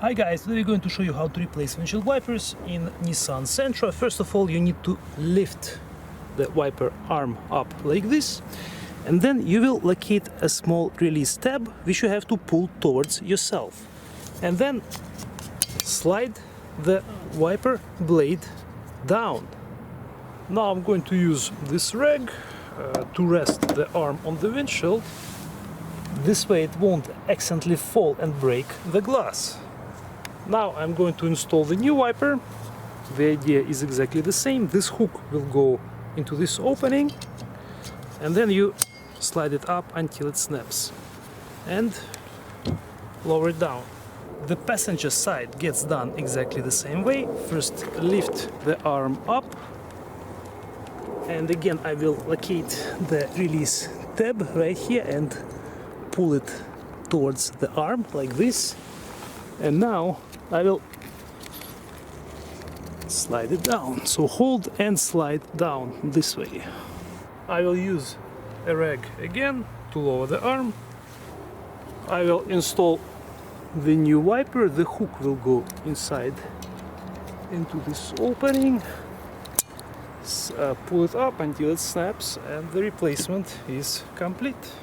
Hi guys, today we're going to show you how to replace windshield wipers in Nissan Sentra. First of all, you need to lift the wiper arm up like this, and then you will locate a small release tab which you have to pull towards yourself, and then slide the wiper blade down. Now I'm going to use this rag to rest the arm on the windshield. This way it won't accidentally fall and break the glass. Now I'm going to install the new wiper. The idea is exactly the same. This hook will go into this opening, and then you slide it up until it snaps and lower it down. The passenger side gets done exactly the same way. First lift the arm up, and again I will locate the release tab right here and pull it towards the arm like this, and now I will slide it down. So hold and slide down this way. I will use a rag again to lower the arm. I will install the new wiper. The hook will go inside into this opening. Pull it up until it snaps, and the replacement is complete.